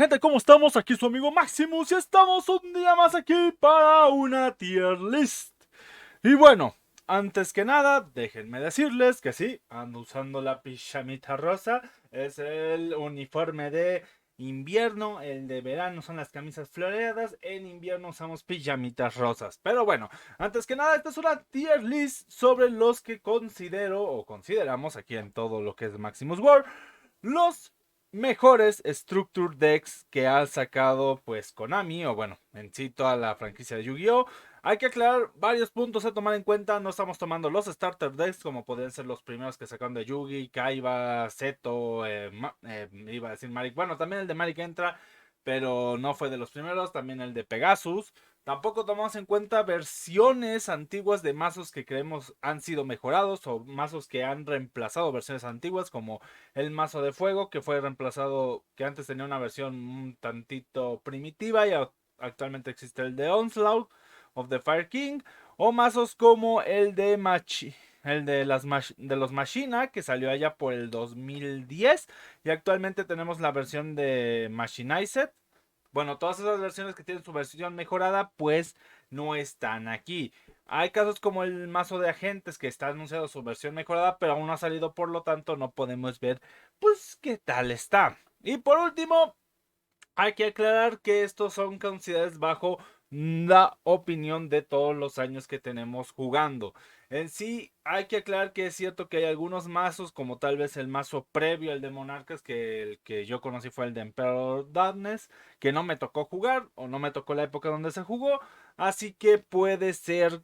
gente? ¿Cómo estamos? Aquí su amigo Maximus y estamos un día más aquí para una tier list. Y bueno, antes que nada, déjenme decirles que sí, ando usando la pijamita rosa. Es el uniforme de invierno, el de verano son las camisas floreadas, en invierno usamos pijamitas rosas. Pero bueno, antes que nada, esta es una tier list sobre los que considero o consideramos aquí en todo lo que es Maximus War los mejores Structure Decks que ha sacado pues Konami o bueno, en sí toda la franquicia de Yu-Gi-Oh! Hay que aclarar varios puntos a tomar en cuenta. No estamos tomando los Starter Decks como podrían ser los primeros que sacaron de Yugi, Kaiba, Zeto, iba a decir Marik. Bueno, también el de Marik entra, pero no fue de los primeros. También el de Pegasus. Tampoco tomamos en cuenta versiones antiguas de mazos que creemos han sido mejorados o mazos que han reemplazado versiones antiguas como el mazo de fuego que fue reemplazado, que antes tenía una versión un tantito primitiva y actualmente existe el de Onslaught of the Fire King, o mazos como el de de los Machina que salió allá por el 2010 y actualmente tenemos la versión de Machinized. Bueno, todas esas versiones que tienen su versión mejorada, pues no están aquí. Hay casos como el mazo de agentes que está anunciado su versión mejorada, pero aún no ha salido, por lo tanto no podemos ver pues qué tal está. Y por último, hay que aclarar que estos son considerados bajo la opinión de todos los años que tenemos jugando. En sí, hay que aclarar que es cierto que hay algunos mazos, como tal vez el mazo previo al de Monarcas, que el que yo conocí fue el de Emperor Darkness, que no me tocó jugar o no me tocó la época donde se jugó, así que puede ser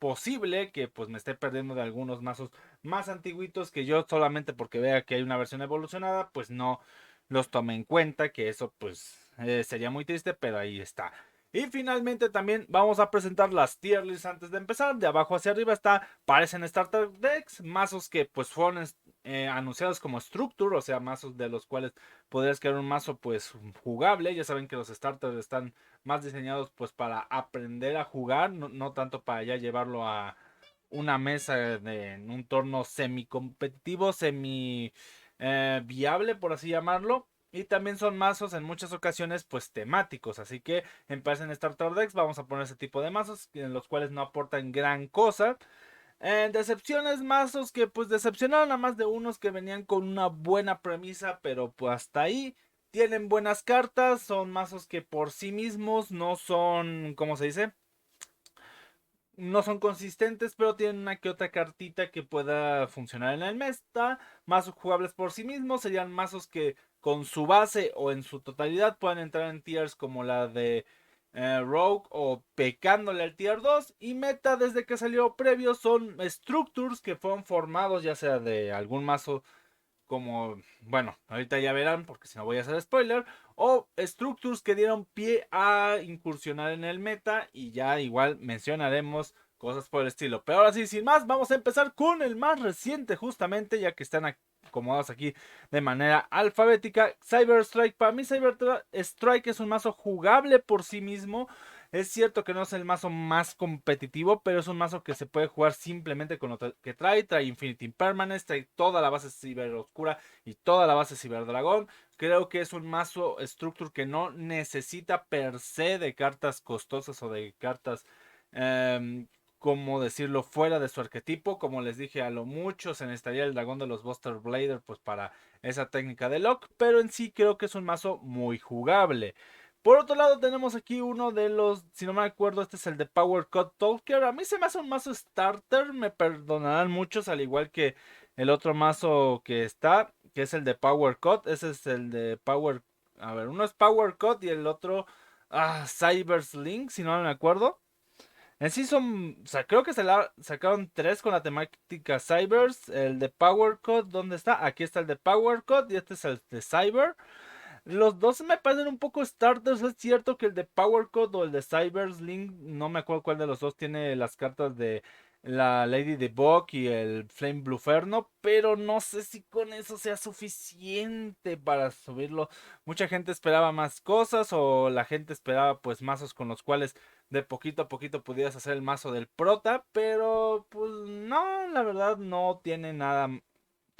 posible que pues me esté perdiendo de algunos mazos más antiguitos que yo solamente porque vea que hay una versión evolucionada, pues no los tome en cuenta, que eso pues sería muy triste, pero ahí está. Y finalmente también vamos a presentar las tier lists antes de empezar. De abajo hacia arriba está, parecen Starter Decks, mazos que pues fueron anunciados como Structure, o sea, mazos de los cuales podrías crear un mazo pues jugable. Ya saben que los starters están más diseñados pues para aprender a jugar, no tanto para ya llevarlo a una mesa en un torno semi competitivo, semi viable, por así llamarlo. Y también son mazos en muchas ocasiones pues temáticos. Así que en Pasen Starter Decks vamos a poner ese tipo de mazos en los cuales no aportan gran cosa. Decepciones, mazos que pues decepcionaron a más de unos que venían con una buena premisa, pero pues hasta ahí. Tienen buenas cartas, son mazos que por sí mismos no son, ¿cómo se dice? No son consistentes, pero tienen una que otra cartita que pueda funcionar en el meta. Mazos jugables por sí mismos serían mazos que con su base o en su totalidad puedan entrar en tiers como la de Rogue o pecándole al tier 2. Y meta desde que salió previo son structures que fueron formados ya sea de algún mazo como, bueno, ahorita ya verán porque si no voy a hacer spoiler, o structures que dieron pie a incursionar en el meta y ya igual mencionaremos cosas por el estilo. Pero ahora sí, sin más, vamos a empezar con el más reciente justamente, ya que están acomodados aquí de manera alfabética. Cyber Strike, para mí Cyber Strike es un mazo jugable por sí mismo. Es cierto que no es el mazo más competitivo, pero es un mazo que se puede jugar simplemente con lo que trae. Trae Infinity Impermanence, trae toda la base Ciber Oscura y toda la base Ciber Dragón. Creo que es un mazo Structure que no necesita per se de cartas costosas o de cartas, como decirlo, fuera de su arquetipo. Como les dije, a lo mucho se necesitaría el dragón de los Buster Blader pues para esa técnica de lock. Pero en sí creo que es un mazo muy jugable. Por otro lado tenemos aquí uno de los, si no me acuerdo, este es el de Power Cut Talker. A mí se me hace un mazo starter, me perdonarán muchos, al igual que el otro mazo que está, que es el de Power Cut. Ese es el de Power, a ver, uno es Power Cut y el otro, Cyber Link, si no me acuerdo. En sí son, o sea, creo que sacaron tres con la temática Cybers. El de Power Cut, ¿dónde está? Aquí está el de Power Cut y este es el de Cyber. Los dos me parecen un poco starters. Es cierto que el de Power Code o el de Cyber Link, no me acuerdo cuál de los dos tiene las cartas de la Lady de Bug y el Flame Blueferno, pero no sé si con eso sea suficiente para subirlo. Mucha gente esperaba más cosas o la gente esperaba pues mazos con los cuales de poquito a poquito pudieras hacer el mazo del prota, pero pues no, la verdad no tiene nada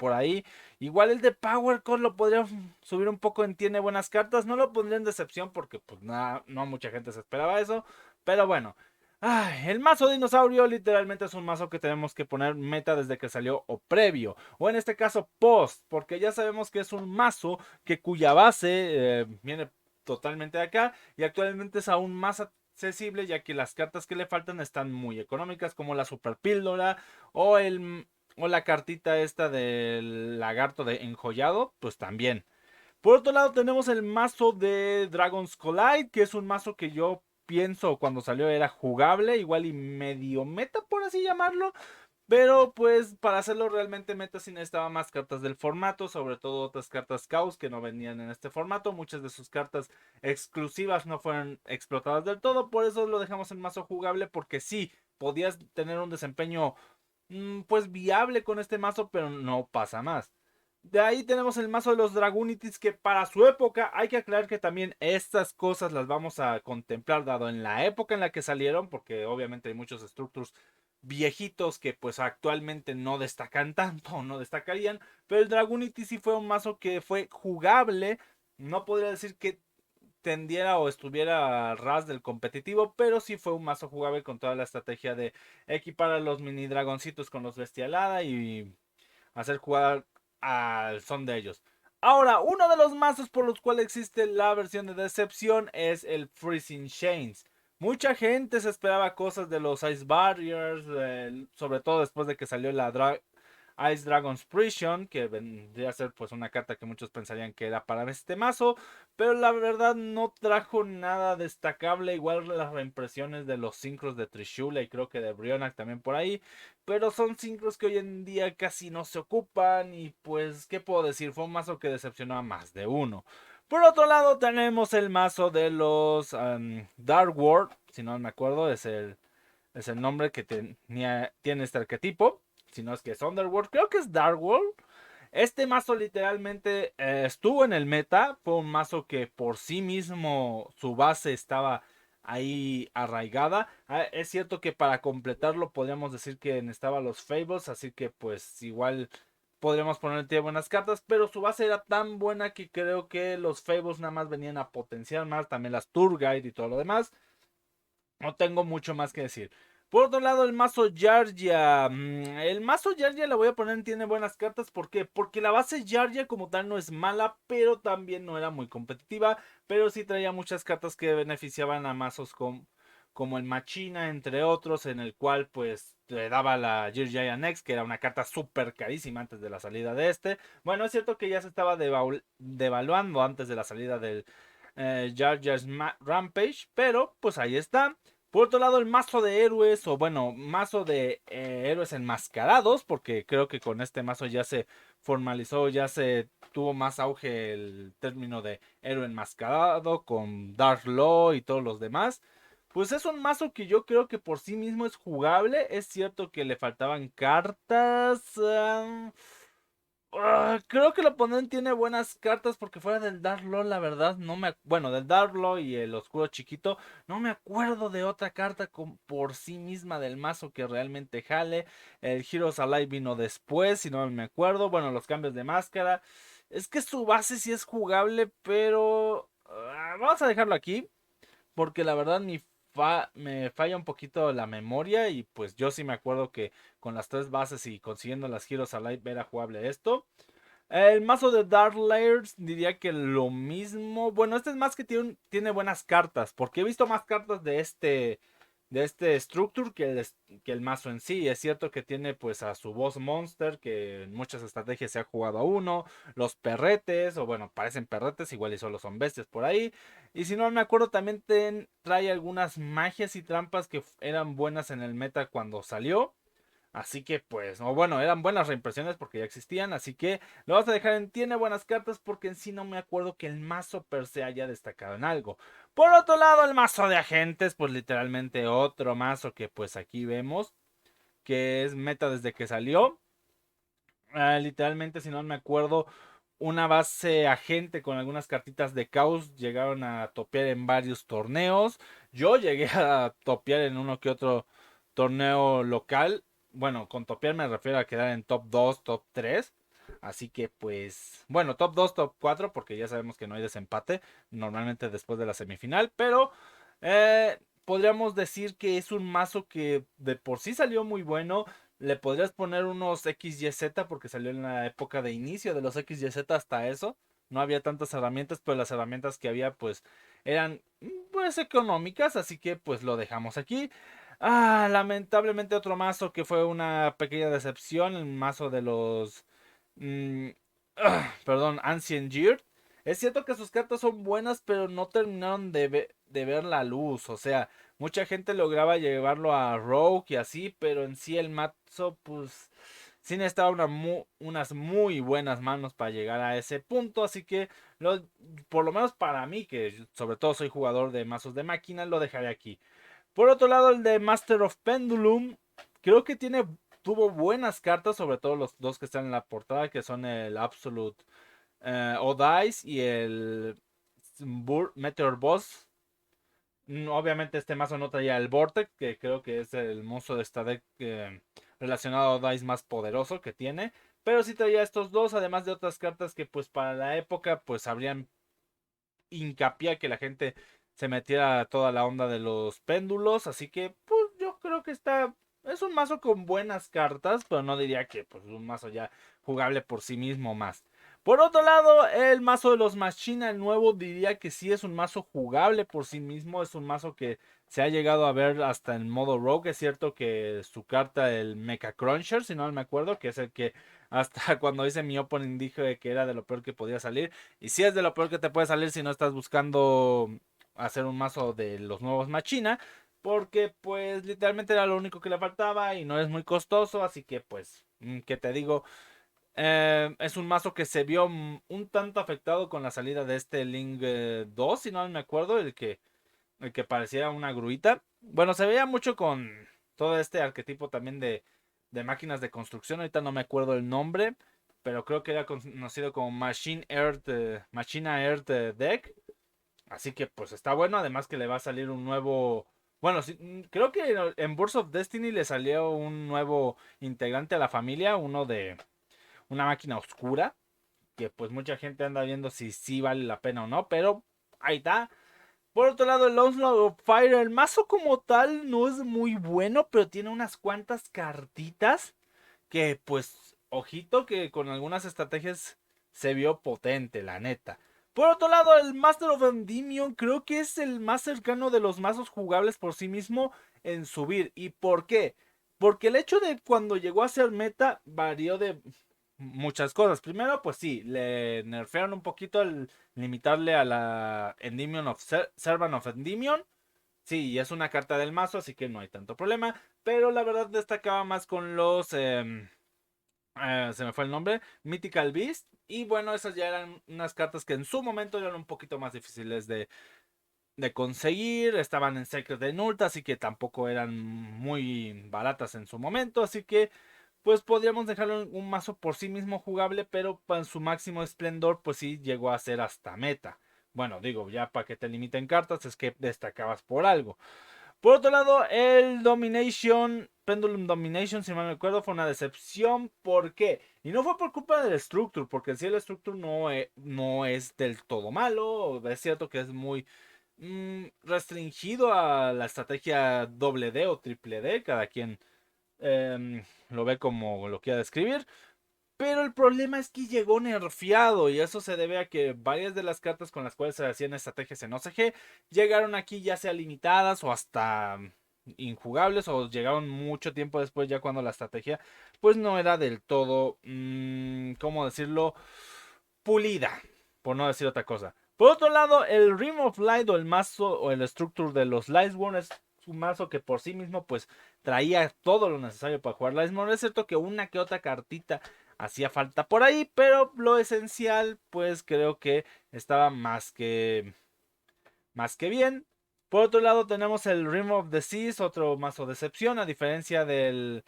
por ahí. Igual el de Power Core lo podría subir un poco en tiene buenas cartas. No lo pondría en decepción porque pues no mucha gente se esperaba eso. Pero bueno. Ay, el mazo dinosaurio literalmente es un mazo que tenemos que poner meta desde que salió o previo. O en este caso post. Porque ya sabemos que es un mazo que cuya base viene totalmente de acá. Y actualmente es aún más accesible ya que las cartas que le faltan están muy económicas como la super píldora o la cartita esta del lagarto de enjollado, pues también. Por otro lado tenemos el mazo de Dragon's Collide, que es un mazo que yo pienso cuando salió era jugable, igual y medio meta por así llamarlo, pero pues para hacerlo realmente meta sí necesitaba más cartas del formato, sobre todo otras cartas Chaos que no venían en este formato. Muchas de sus cartas exclusivas no fueron explotadas del todo, por eso lo dejamos en mazo jugable porque sí, podías tener un desempeño pues viable con este mazo, pero no pasa más. De ahí tenemos el mazo de los Dragonities que para su época hay que aclarar que también estas cosas las vamos a contemplar dado en la época en la que salieron porque obviamente hay muchos structures viejitos que pues actualmente no destacan tanto o no destacarían, pero el Dragonity sí fue un mazo que fue jugable, no podría decir que tendiera o estuviera a ras del competitivo, pero sí fue un mazo jugable con toda la estrategia de equipar a los mini dragoncitos con los bestialada y hacer jugar al son de ellos. Ahora, uno de los mazos por los cuales existe la versión de decepción es el Freezing Chains. Mucha gente se esperaba cosas de los Ice Barriers, sobre todo después de que salió la Ice Dragon's Prison, que vendría a ser pues una carta que muchos pensarían que era para este mazo, pero la verdad no trajo nada destacable, igual las reimpresiones de los sincros de Trishula y creo que de Brionac también por ahí, pero son sincros que hoy en día casi no se ocupan y pues qué puedo decir, fue un mazo que decepcionó a más de uno. Por otro lado tenemos el mazo de los Dark World, si no me acuerdo es el nombre que tiene este arquetipo. Si no es que es Underworld, creo que es Dark World. Este mazo literalmente estuvo en el meta. Fue un mazo que por sí mismo su base estaba ahí arraigada. Es cierto que para completarlo podríamos decir que necesitaba los Fables. Así que pues igual podríamos ponerle buenas cartas. Pero su base era tan buena que creo que los Fables nada más venían a potenciar más. También las Tour Guide y todo lo demás. No tengo mucho más que decir. Por otro lado, el mazo Yargia. El mazo Yargia la voy a poner en tiene buenas cartas. ¿Por qué? Porque la base Yargia como tal no es mala, pero también no era muy competitiva. Pero sí traía muchas cartas que beneficiaban a mazos como el Machina, entre otros, en el cual pues le daba la Yargia Next, que era una carta súper carísima antes de la salida de este. Bueno, es cierto que ya se estaba devaluando antes de la salida del Yargia's Rampage, pero pues ahí está. Por otro lado, el mazo de héroes, o bueno, mazo de héroes enmascarados, porque creo que con este mazo ya se formalizó, ya se tuvo más auge el término de héroe enmascarado con Dark Law y todos los demás. Pues es un mazo que yo creo que por sí mismo es jugable. Es cierto que le faltaban cartas. Creo que el oponente tiene buenas cartas porque fuera del Darklo, la verdad, no me... Bueno, del Darklo y el Oscuro Chiquito, no me acuerdo de otra carta por sí misma del mazo que realmente jale. El Heroes Alive vino después, si no me acuerdo. Bueno, los cambios de máscara. Es que su base sí es jugable, pero... vamos a dejarlo aquí porque la verdad me falla un poquito la memoria y pues yo sí me acuerdo que con las tres bases y consiguiendo las Heroes Alive era jugable esto. El mazo de Dark Layers diría que lo mismo. Bueno, este es más que tiene buenas cartas. Porque he visto más cartas de este Structure que el mazo en sí. Es cierto que tiene pues a su boss monster. Que en muchas estrategias se ha jugado a uno. Los perretes. O bueno, parecen perretes. Igual y solo son bestias por ahí. Y si no me acuerdo también trae algunas magias y trampas que eran buenas en el meta cuando salió. Así que pues, o bueno, eran buenas reimpresiones porque ya existían, así que lo vas a dejar en tiene buenas cartas porque en sí no me acuerdo que el mazo per se haya destacado en algo. Por otro lado, el mazo de agentes, pues literalmente otro mazo que pues aquí vemos que es meta desde que salió. Literalmente, si no me acuerdo, una base agente con algunas cartitas de caos llegaron a topear en varios torneos. Yo llegué a topear en uno que otro torneo local. Bueno, con topear me refiero a quedar en top 2, top 3. Así que pues, bueno, top 2 top 4 porque ya sabemos que no hay desempate normalmente después de la semifinal, pero podríamos decir que es un mazo que de por sí salió muy bueno. Le podrías poner unos XYZ porque salió en la época de inicio de los XYZ hasta eso. No había tantas herramientas, pero las herramientas que había pues eran pues económicas, así que pues lo dejamos aquí. Lamentablemente otro mazo que fue una pequeña decepción, el mazo de los mm, perdón, Ancient Gear. Es cierto que sus cartas son buenas, pero no terminaron de ver la luz. O sea, mucha gente lograba llevarlo a Rogue y así, pero en sí el mazo, pues, sí necesitaba unas muy buenas manos para llegar a ese punto. Así que, por lo menos para mí, que sobre todo soy jugador de mazos de máquina, lo dejaré aquí. Por otro lado, el de Master of Pendulum, creo que tuvo buenas cartas, sobre todo los dos que están en la portada, que son el Absolute Odice y el Meteor Boss. Obviamente este mazo no traía el Vortex, que creo que es el monstruo de esta deck relacionado a Odice más poderoso que tiene. Pero sí traía estos dos, además de otras cartas que pues para la época pues habrían hincapié a que la gente se metiera a toda la onda de los péndulos. Así que pues yo creo que es un mazo con buenas cartas, pero no diría que pues un mazo ya jugable por sí mismo más. Por otro lado, el mazo de los Machina, el nuevo, diría que sí es un mazo jugable por sí mismo. Es un mazo que se ha llegado a ver hasta en modo Rogue. Es cierto que su carta, el Mecha Cruncher, si no me acuerdo, que es el que hasta cuando hice mi opening dije que era de lo peor que podía salir. Y si es de lo peor que te puede salir si no estás buscando hacer un mazo de los nuevos Machina. Porque pues literalmente era lo único que le faltaba y no es muy costoso. Así que pues, ¿qué te digo? Es un mazo que se vio un tanto afectado con la salida de este Link 2, si no me acuerdo, el que parecía una gruita. Bueno, se veía mucho con todo este arquetipo también de máquinas de construcción. Ahorita no me acuerdo el nombre, pero creo que era conocido como Machina Earth Deck. Así que pues está bueno, además que le va a salir un nuevo... Bueno, sí, creo que en Burst of Destiny le salió un nuevo integrante a la familia, uno de una máquina oscura, que pues mucha gente anda viendo si sí vale la pena o no, pero ahí está. Por otro lado, el Onslaught of Fire, el mazo como tal no es muy bueno, pero tiene unas cuantas cartitas que pues, ojito que con algunas estrategias se vio potente, la neta. Por otro lado, el Master of Endymion creo que es el más cercano de los mazos jugables por sí mismo en subir. ¿Y por qué? Porque el hecho de cuando llegó a ser meta varió de muchas cosas. Primero, pues sí, le nerfearon un poquito el limitarle a la Endymion of Servant of Endymion. Sí, y es una carta del mazo, así que no hay tanto problema. Pero la verdad destacaba más con los... se me fue el nombre. Mythical Beast. Y bueno, esas ya eran unas cartas que en su momento eran un poquito más difíciles de conseguir. Estaban en Secret de Nulta, así que tampoco eran muy baratas en su momento. Así que pues podríamos dejarlo en un mazo por sí mismo jugable, pero en su máximo esplendor, pues sí llegó a ser hasta meta. Bueno, digo, ya para que te limiten cartas, es que destacabas por algo. Por otro lado, el Domination, Pendulum Domination, si mal me acuerdo, fue una decepción. ¿Por qué? Y no fue por culpa del Structure, porque en sí el Structure no es del todo malo. Es cierto que es muy restringido a la estrategia doble D o triple D, cada quien lo ve como lo quiera describir. Pero el problema es que llegó nerfeado y eso se debe a que varias de las cartas con las cuales se hacían estrategias en OCG llegaron aquí ya sea limitadas o hasta injugables o llegaron mucho tiempo después ya cuando la estrategia pues no era del todo, ¿cómo decirlo? Pulida, por no decir otra cosa. Por otro lado, el Rim of Light o el mazo o el Structure de los Lightsworn es un mazo que por sí mismo pues traía todo lo necesario para jugar Lightsworn. Es cierto que una que otra cartita hacía falta por ahí, pero lo esencial pues creo que estaba más que bien. Por otro lado tenemos el Rim of the Seas, otro mazo de excepción, a diferencia del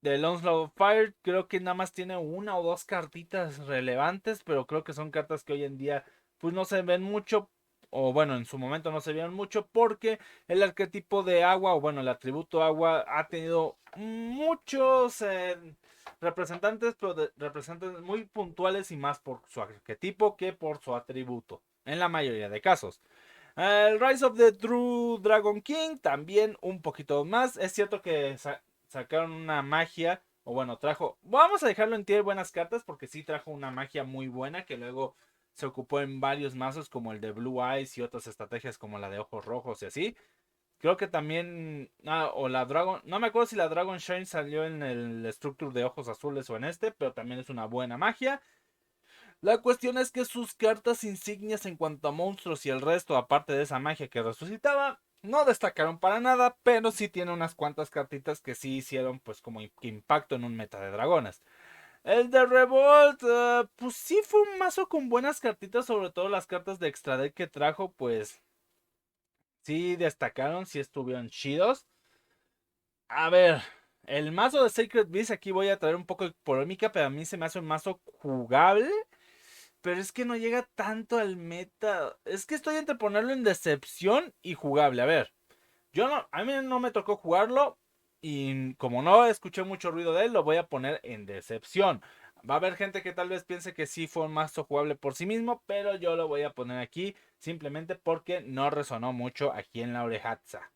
Onslaught of Fire. Creo que nada más tiene una o dos cartitas relevantes, pero creo que son cartas que hoy en día pues no se ven mucho. O bueno, en su momento no se vieron mucho porque el arquetipo de agua, o bueno, el atributo agua ha tenido muchos representantes, pero representantes muy puntuales y más por su arquetipo que por su atributo, en la mayoría de casos. El Rise of the True Dragon King también un poquito más. Es cierto que sacaron una magia, o bueno, trajo, vamos a dejarlo en tier buenas cartas porque sí trajo una magia muy buena que luego se ocupó en varios mazos como el de Blue Eyes y otras estrategias como la de Ojos Rojos y así. Creo que también, o la Dragon, no me acuerdo si la Dragon Shine salió en el Structure de Ojos Azules o en este, pero también es una buena magia. La cuestión es que sus cartas insignias en cuanto a monstruos y el resto, aparte de esa magia que resucitaba, no destacaron para nada, pero sí tiene unas cuantas cartitas que sí hicieron pues como impacto en un meta de dragones. El de Revolt, pues sí fue un mazo con buenas cartitas, sobre todo las cartas de extra deck que trajo, pues sí destacaron, sí estuvieron chidos. A ver, el mazo de Sacred Beast aquí voy a traer un poco de polémica, pero a mí se me hace un mazo jugable. Pero es que no llega tanto al meta. Es que estoy entre ponerlo en decepción y jugable. A ver, a mí no me tocó jugarlo. Y como no escuché mucho ruido de él, lo voy a poner en decepción. Va a haber gente que tal vez piense que sí fue un mazo jugable por sí mismo, pero yo lo voy a poner aquí simplemente porque no resonó mucho aquí en la orejatza.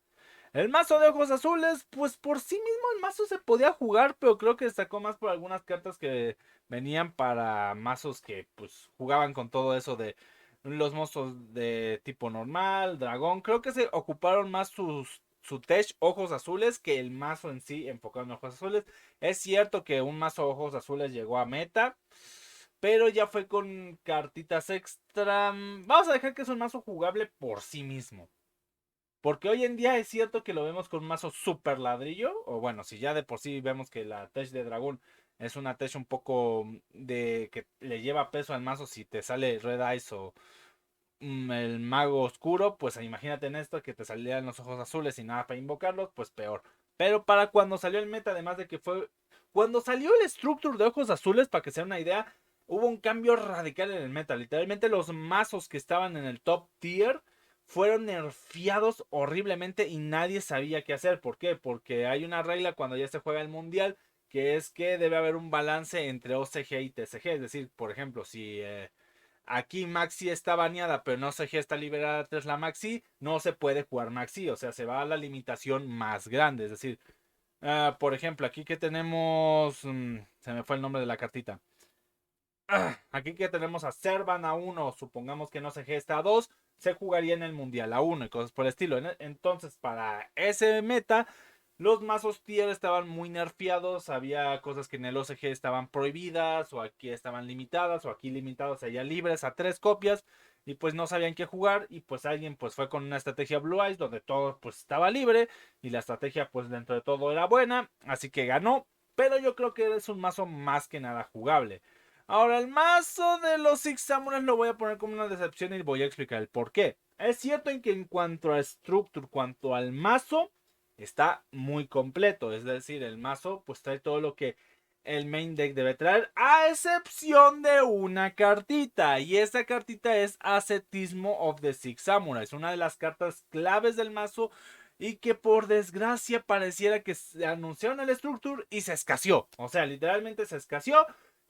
El mazo de ojos azules, pues por sí mismo el mazo se podía jugar, pero creo que destacó más por algunas cartas que venían para mazos que pues jugaban con todo eso de los monstruos de tipo normal, dragón. Creo que se ocuparon más su tech ojos azules que el mazo en sí enfocado en ojos azules. Es cierto que un mazo ojos azules llegó a meta, pero ya fue con cartitas extra. Vamos a dejar que es un mazo jugable por sí mismo. Porque hoy en día es cierto que lo vemos con un mazo super ladrillo. O bueno, si ya de por sí vemos que la tech de dragón es una tech un poco de que le lleva peso al mazo si te sale Red Eyes o el mago oscuro. Pues imagínate en esto que te salían los ojos azules y nada para invocarlos, pues peor. Pero para cuando salió el meta, además de que fue... Cuando salió el Structure de ojos azules, para que sea una idea, hubo un cambio radical en el meta. Literalmente los mazos que estaban en el top tier fueron nerfeados horriblemente y nadie sabía qué hacer. ¿Por qué? Porque hay una regla cuando ya se juega el mundial que es que debe haber un balance entre OCG y TCG. Es decir, por ejemplo, si aquí Maxi está baneada pero no OCG está liberada tras la Maxi, no se puede jugar Maxi. O sea, se va a la limitación más grande. Es decir, por ejemplo, aquí que tenemos... se me fue el nombre de la cartita. Aquí que tenemos a Servan a 1, supongamos que no se gesta a 2, se jugaría en el Mundial a 1 y cosas por el estilo. Entonces, para ese meta, los mazos tier estaban muy nerfeados, había cosas que en el OCG estaban prohibidas, o aquí estaban limitadas, o aquí limitadas allá libres a 3 copias, y pues no sabían qué jugar, y pues alguien pues fue con una estrategia Blue Eyes, donde todo pues estaba libre, y la estrategia pues dentro de todo era buena, así que ganó, pero yo creo que es un mazo más que nada jugable. Ahora, el mazo de los Six Samurais lo voy a poner como una decepción y voy a explicar el por qué. Es cierto en que en cuanto a structure, cuanto al mazo, está muy completo. Es decir, el mazo pues trae todo lo que el main deck debe traer, a excepción de una cartita. Y esa cartita es Ascetismo of the Six Samurais, una de las cartas claves del mazo y que por desgracia pareciera que se anunciaron el structure y se escaseó. O sea, literalmente se escaseó.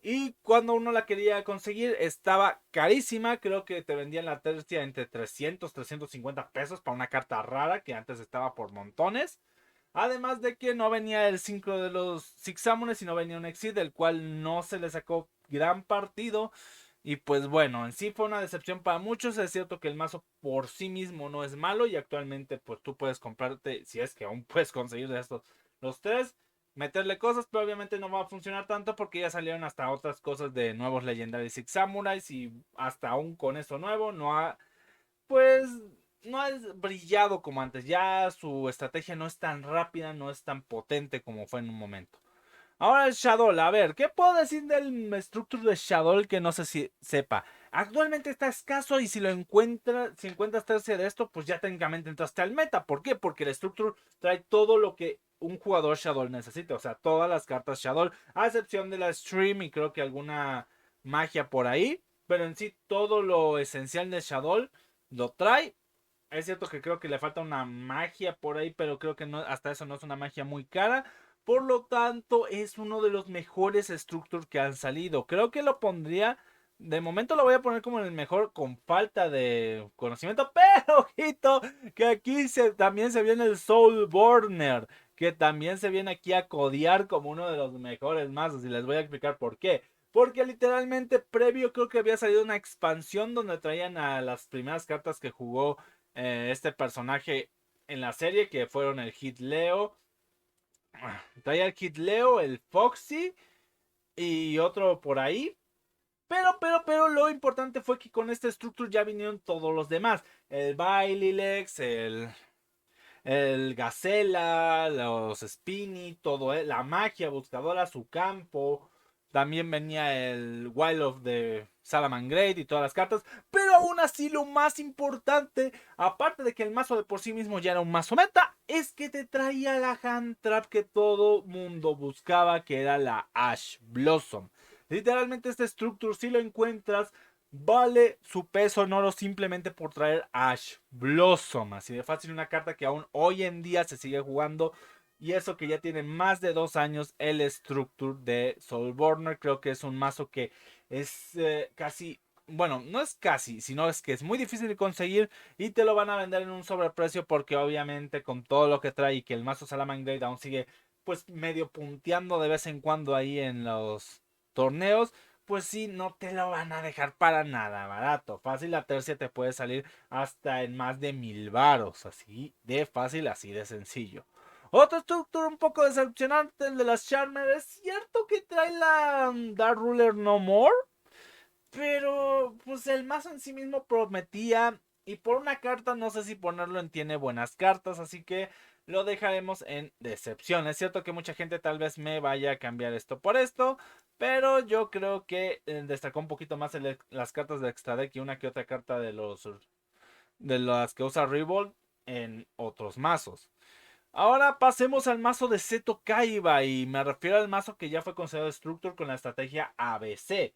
Y cuando uno la quería conseguir estaba carísima. Creo que te vendían la tercia entre 300, 350 pesos para una carta rara que antes estaba por montones. Además de que no venía el 5 de los Six Samurai, sino venía un Exit, del cual no se le sacó gran partido. Y pues bueno, en sí fue una decepción para muchos. Es cierto que el mazo por sí mismo no es malo. Y actualmente pues tú puedes comprarte, si es que aún puedes conseguir de estos los tres, meterle cosas, pero obviamente no va a funcionar tanto porque ya salieron hasta otras cosas de nuevos Legendary Six Samurais. Y hasta aún con eso nuevo no ha pues no ha brillado como antes. Ya su estrategia no es tan rápida, no es tan potente como fue en un momento. Ahora el Shadow, a ver, ¿qué puedo decir del Structure de Shadow que no sé si sepa? Actualmente está escaso y si lo encuentras, si encuentras tercia de esto, pues ya técnicamente entraste al meta. ¿Por qué? Porque el Structure trae todo lo que un jugador Shadow necesita. O sea, todas las cartas Shadow, a excepción de la Stream y creo que alguna magia por ahí. Pero en sí, todo lo esencial de Shadow lo trae. Es cierto que creo que le falta una magia por ahí, pero creo que no, hasta eso no es una magia muy cara. Por lo tanto, es uno de los mejores Structure que han salido. Creo que lo pondría. De momento lo voy a poner como el mejor con falta de conocimiento. Pero, ojito, que aquí también se viene el Soulborner. Que también se viene aquí a codear como uno de los mejores mazos. Y les voy a explicar por qué. Porque literalmente previo creo que había salido una expansión donde traían a las primeras cartas que jugó este personaje en la serie. Que fueron el Hit Leo. Traía el Kid Leo, el Foxy y otro por ahí. Pero lo importante fue que con este Structure ya vinieron todos los demás. El Baililex, el Gacela, los Spiny, todo, la magia buscadora, su campo. También venía el Wild of the Salamangreat y todas las cartas. Pero aún así lo más importante, aparte de que el mazo de por sí mismo ya era un mazo meta, es que te traía la hand trap que todo mundo buscaba, que era la Ash Blossom. Literalmente este Structure, si lo encuentras, vale su peso en oro simplemente por traer Ash Blossom. Así de fácil, una carta que aún hoy en día se sigue jugando. Y eso que ya tiene más de 2 años el Structure de Soulborner. Creo que es un mazo que es casi... Bueno, no es casi, sino es que es muy difícil de conseguir. Y te lo van a vender en un sobreprecio. Porque obviamente con todo lo que trae y que el mazo Salamangreat aún sigue pues medio punteando de vez en cuando ahí en los torneos, pues sí, no te lo van a dejar para nada barato. Fácil, la tercia te puede salir hasta en más de 1000 varos. Así de fácil, así de sencillo. Otro Structure un poco decepcionante, el de las Charmer. Es cierto que trae la Dark Ruler No More, pero pues el mazo en sí mismo prometía. Y por una carta no sé si ponerlo en tiene buenas cartas. Así que lo dejaremos en decepción. Es cierto que mucha gente tal vez me vaya a cambiar esto por esto. Pero yo creo que destacó un poquito más las cartas de extra deck y una que otra carta de las que usa Revolt en otros mazos. Ahora pasemos al mazo de Seto Kaiba, y me refiero al mazo que ya fue considerado Structure con la estrategia ABC.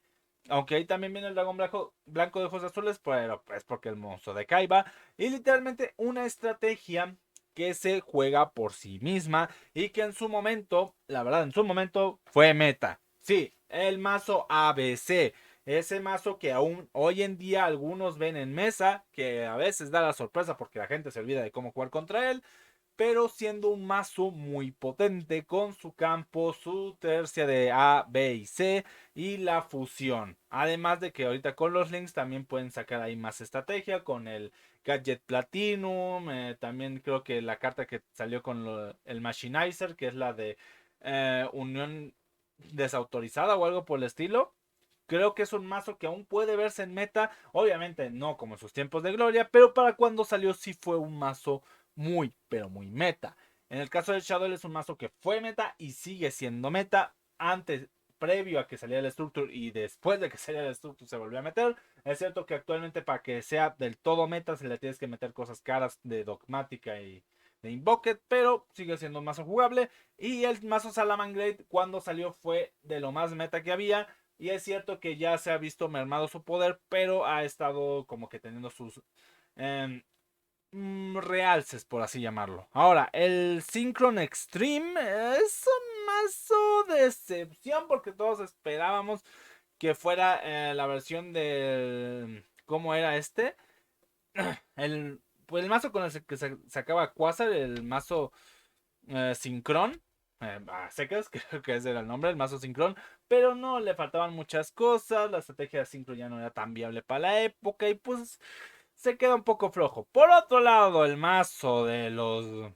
Aunque ahí también viene el dragón blanco de ojos azules, pero es porque el monstruo de Kaiba. Y literalmente una estrategia que se juega por sí misma y que en su momento, la verdad, en su momento fue meta. Sí, el mazo ABC. Ese mazo que aún hoy en día algunos ven en mesa, que a veces da la sorpresa porque la gente se olvida de cómo jugar contra él, pero siendo un mazo muy potente con su campo, su tercia de A, B y C y la fusión. Además de que ahorita con los links también pueden sacar ahí más estrategia con el Gadget Platinum. También creo que la carta que salió con el Machinizer, que es la de Unión Desautorizada o algo por el estilo. Creo que es un mazo que aún puede verse en meta. Obviamente no como en sus tiempos de gloria, pero para cuando salió sí fue un mazo muy, pero muy meta. En el caso del Shadow es un mazo que fue meta y sigue siendo meta. Antes, previo a que saliera el Structure y después de que saliera el Structure se volvió a meter. Es cierto que actualmente para que sea del todo meta se le tienes que meter cosas caras de Dogmática y de Invoked, pero sigue siendo un mazo jugable. Y el mazo Salamangreat cuando salió fue de lo más meta que había. Y es cierto que ya se ha visto mermado su poder, pero ha estado como que teniendo sus realces, por así llamarlo. Ahora, el Synchron Extreme es un mazo de excepción porque todos esperábamos que fuera la versión del... ¿Cómo era este? Pues el mazo con el que se sacaba Quasar, el mazo Synchron. Secas, creo que ese era el nombre, el mazo Synchron. Pero no, le faltaban muchas cosas. La estrategia de Synchron ya no era tan viable para la época. Y pues se queda un poco flojo. Por otro lado, el mazo de los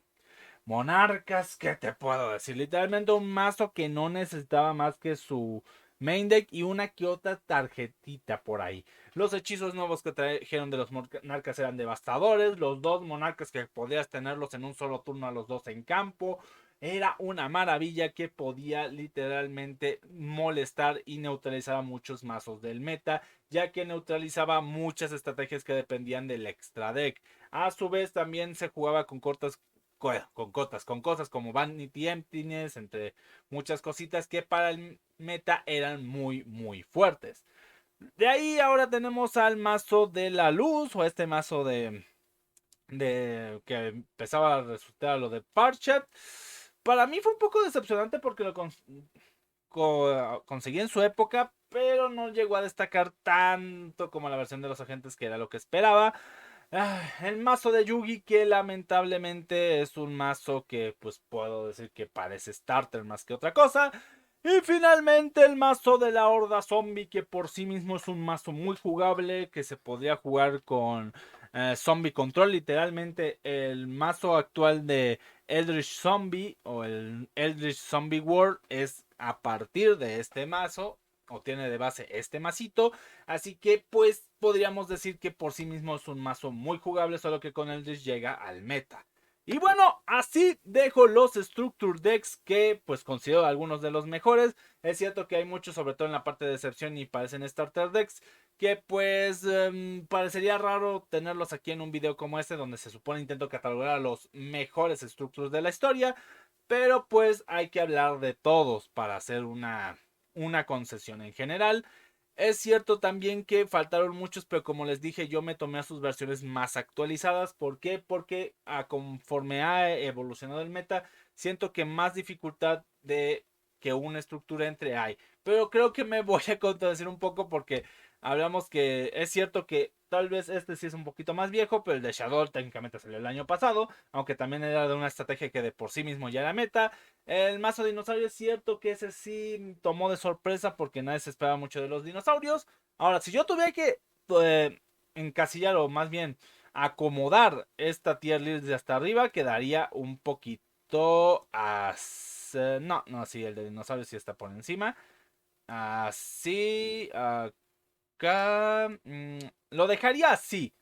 monarcas, ¿qué te puedo decir? Literalmente un mazo que no necesitaba más que su main deck y una que otra tarjetita por ahí. Los hechizos nuevos que trajeron de los monarcas eran devastadores. Los dos monarcas que podías tenerlos en un solo turno a los dos en campo. Era una maravilla que podía literalmente molestar y neutralizar a muchos mazos del meta, ya que neutralizaba muchas estrategias que dependían del extra deck. A su vez también se jugaba con con cosas como Vanity Emptiness, entre muchas cositas que para el meta eran muy muy fuertes. De ahí ahora tenemos al mazo de la luz, o este mazo de que empezaba a resultar lo de Parchet. para mí fue un poco decepcionante porque lo conseguí en su época, pero no llegó a destacar tanto como la versión de los agentes, que era lo que esperaba. El mazo de Yugi, que lamentablemente es un mazo que pues puedo decir que parece starter más que otra cosa. Y finalmente el mazo de la Horda Zombie, que por sí mismo es un mazo muy jugable, que se podría jugar con Zombie Control. Literalmente el mazo actual de Eldritch Zombie o el Eldritch Zombie World es a partir de este mazo, o tiene de base este masito. Así que pues podríamos decir que por sí mismo es un mazo muy jugable, solo que con Eldritch llega al meta. Y bueno, así dejo los Structure Decks, que pues considero algunos de los mejores. Es cierto que hay muchos, sobre todo en la parte de decepción, y parecen Starter Decks, que pues parecería raro tenerlos aquí en un video como este, donde se supone intento catalogar a los mejores Structures de la historia. Pero pues hay que hablar de todos para hacer una concesión en general. Es cierto también que faltaron muchos, pero como les dije, yo me tomé a sus versiones más actualizadas. ¿Por qué? Porque conforme ha evolucionado el meta, siento que más dificultad de que una estructura entre hay. Pero creo que me voy a contradecir un poco, porque hablamos que es cierto que tal vez este sí es un poquito más viejo, pero el de Shadow técnicamente salió el año pasado, aunque también era de una estrategia que de por sí mismo ya era meta. El mazo dinosaurio es cierto que ese sí tomó de sorpresa, porque nadie se esperaba mucho de los dinosaurios. Ahora, si yo tuviera que eh, encasillar, o más bien acomodar esta tier list de hasta arriba, quedaría un poquito así. No, no, sí, el de dinosaurio sí está por encima. Así, acá. Lo dejaría así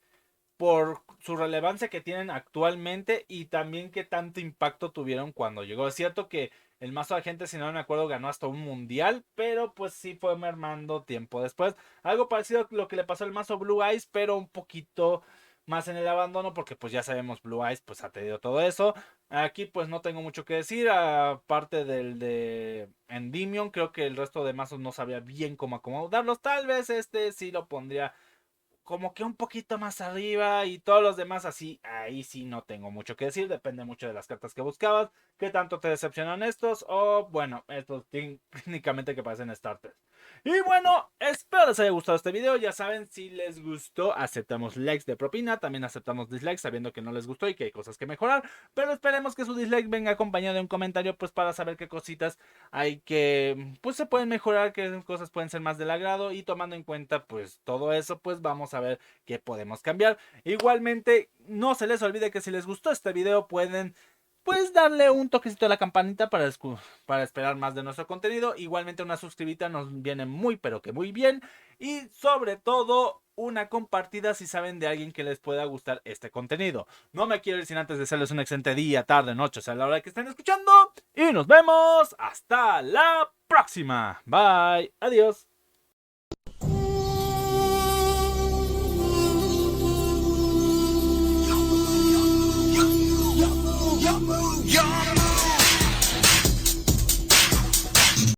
por su relevancia que tienen actualmente, y también qué tanto impacto tuvieron cuando llegó. Es cierto que el mazo de gente, si no me acuerdo, ganó hasta un mundial, pero pues sí fue mermando tiempo después. Algo parecido a lo que le pasó al mazo Blue Eyes, pero un poquito más en el abandono, porque pues ya sabemos Blue Eyes pues ha tenido todo eso. Aquí pues no tengo mucho que decir, aparte del de Endymion. Creo que el resto de mazos no sabía bien cómo acomodarlos. Tal vez este sí lo pondría como que un poquito más arriba, y todos los demás así, ahí sí no tengo mucho que decir, depende mucho de las cartas que buscabas, qué tanto te decepcionan estos, o bueno, estos técnicamente que parecen starters. Y bueno, espero les haya gustado este video. Ya saben, si les gustó, aceptamos likes de propina, también aceptamos dislikes, sabiendo que no les gustó y que hay cosas que mejorar, pero esperemos que su dislike venga acompañado de un comentario, pues para saber qué cositas hay que, pues se pueden mejorar, qué cosas pueden ser más del agrado, y tomando en cuenta pues todo eso, pues vamos a ver qué podemos cambiar. Igualmente, no se les olvide que si les gustó este video, pueden pues darle un toquecito a la campanita para esperar más de nuestro contenido. Igualmente una suscribita nos viene muy pero que muy bien, y sobre todo una compartida si saben de alguien que les pueda gustar este contenido. No me quiero ir sin antes desearles un excelente día, tarde, noche, o sea la hora que estén escuchando, y nos vemos hasta la próxima. Bye, adiós.